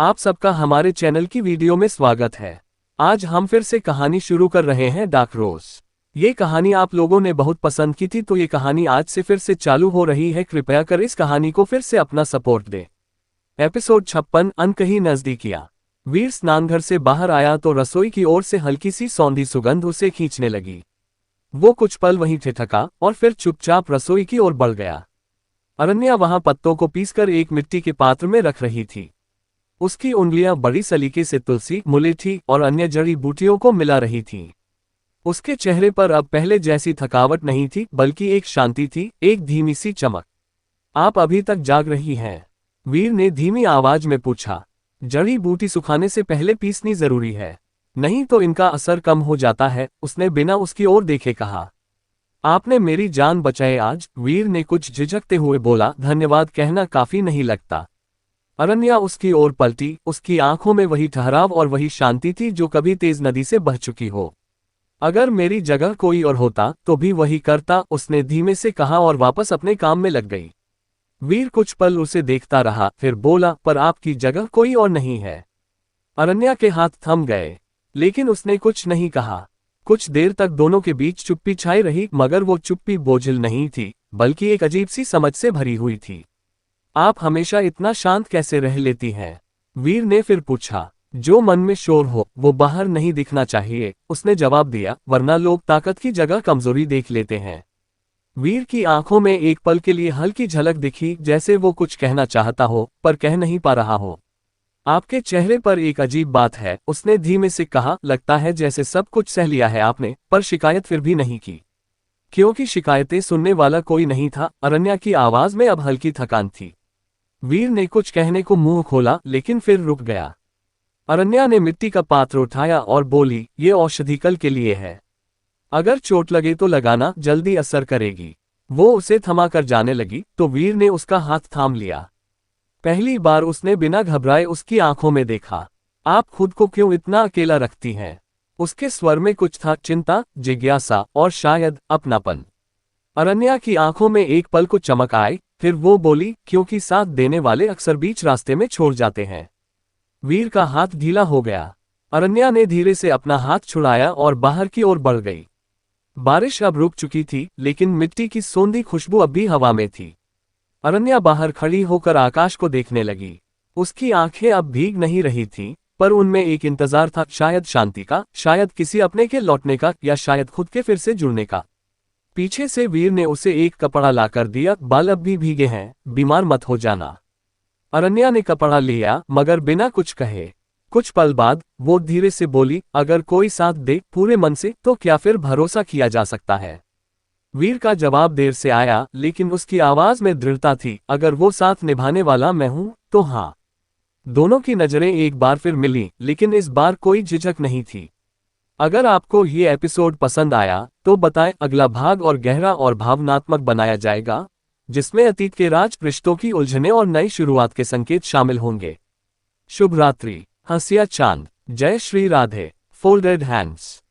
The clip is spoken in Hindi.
आप सबका हमारे चैनल की वीडियो में स्वागत है। आज हम फिर से कहानी शुरू कर रहे हैं डार्क रोज। ये कहानी आप लोगों ने बहुत पसंद की थी, तो ये कहानी आज से फिर से चालू हो रही है। कृपया कर इस कहानी को फिर से अपना सपोर्ट दें। एपिसोड 56 अनकही नजदीकियां। वीर स्नानघर से बाहर आया तो रसोई की ओर से हल्की सी सौंधी सुगंध उसे खींचने लगी। वो कुछ पल वहीं ठिठका और फिर चुपचाप रसोई की ओर बढ़ गया। अरण्या वहां पत्तों को पीसकर एक मिट्टी के पात्र में रख रही थी। उसकी उंगलियां बड़ी सलीके से तुलसी, मुलेठी और अन्य जड़ी बूटियों को मिला रही थीं। उसके चेहरे पर अब पहले जैसी थकावट नहीं थी, बल्कि एक शांति थी, एक धीमी सी चमक। आप अभी तक जाग रही हैं? वीर ने धीमी आवाज में पूछा। जड़ी बूटी सुखाने से पहले पीसनी जरूरी है, नहीं तो इनका असर कम हो जाता है, उसने बिना उसकी ओर देखे कहा। आपने मेरी जान बचाई आज, वीर ने कुछ झिझकते हुए बोला। धन्यवाद कहना काफी नहीं लगता। अरण्या उसकी ओर पलटी। उसकी आंखों में वही ठहराव और वही शांति थी जो कभी तेज नदी से बह चुकी हो। अगर मेरी जगह कोई और होता तो भी वही करता, उसने धीमे से कहा और वापस अपने काम में लग गई। वीर कुछ पल उसे देखता रहा, फिर बोला, पर आपकी जगह कोई और नहीं है। अरण्या के हाथ थम गए, लेकिन उसने कुछ नहीं कहा। कुछ देर तक दोनों के बीच चुप्पी छाई रही, मगर वो चुप्पी बोझिल नहीं थी, बल्कि एक अजीब सी समझ से भरी हुई थी। आप हमेशा इतना शांत कैसे रह लेती हैं? वीर ने फिर पूछा। जो मन में शोर हो वो बाहर नहीं दिखना चाहिए, उसने जवाब दिया, वरना लोग ताकत की जगह कमजोरी देख लेते हैं। वीर की आंखों में एक पल के लिए हल्की झलक दिखी, जैसे वो कुछ कहना चाहता हो पर कह नहीं पा रहा हो। आपके चेहरे पर एक अजीब बात है, उसने धीमे से कहा। लगता है जैसे सब कुछ सह लिया है आपने, पर शिकायत फिर भी नहीं की। क्योंकि शिकायतें सुनने वाला कोई नहीं था। अरण्या की आवाज में अब हल्की थकान थी। वीर ने कुछ कहने को मुंह खोला, लेकिन फिर रुक गया। अरण्या ने मिट्टी का पात्र उठाया और बोली, ये औषधि कल के लिए है। अगर चोट लगे तो लगाना, जल्दी असर करेगी। वो उसे थमाकर जाने लगी तो वीर ने उसका हाथ थाम लिया। पहली बार उसने बिना घबराए उसकी आंखों में देखा। आप खुद को क्यों इतना अकेला रखती हैं? उसके स्वर में कुछ था, चिंता, जिज्ञासा और शायद अपनापन। अरण्या की आंखों में एक पल को चमक आई, फिर वो बोली, क्योंकि साथ देने वाले अक्सर बीच रास्ते में छोड़ जाते हैं। वीर का हाथ ढीला हो गया। अरण्या ने धीरे से अपना हाथ छुड़ाया और बाहर की ओर बढ़ गई। बारिश अब रुक चुकी थी, लेकिन मिट्टी की सोंधी खुशबू अब भी हवा में थी। अरण्या बाहर खड़ी होकर आकाश को देखने लगी। उसकी आंखें अब भीग नहीं रही थीं, पर उनमें एक इंतजार था, शायद शांति का, शायद किसी अपने के लौटने का, या शायद खुद के फिर से जुड़ने का। पीछे से वीर ने उसे एक कपड़ा लाकर दिया। बाल अब भी भीगे हैं, बीमार मत हो जाना। अरण्या ने कपड़ा लिया, मगर बिना कुछ कहे। कुछ पल बाद वो धीरे से बोली, अगर कोई साथ दे पूरे मन से, तो क्या फिर भरोसा किया जा सकता है? वीर का जवाब देर से आया, लेकिन उसकी आवाज में दृढ़ता थी। अगर वो साथ निभाने वाला मैं हूं, तो हाँ। दोनों की नजरें एक बार फिर मिली, लेकिन इस बार कोई झिझक नहीं थी। अगर आपको ये एपिसोड पसंद आया तो बताएं, अगला भाग और गहरा और भावनात्मक बनाया जाएगा, जिसमें अतीत के राज, रिश्तों की उलझनें और नई शुरुआत के संकेत शामिल होंगे। शुभ रात्रि। हंसिया चांद। जय श्री राधे। Folded hands.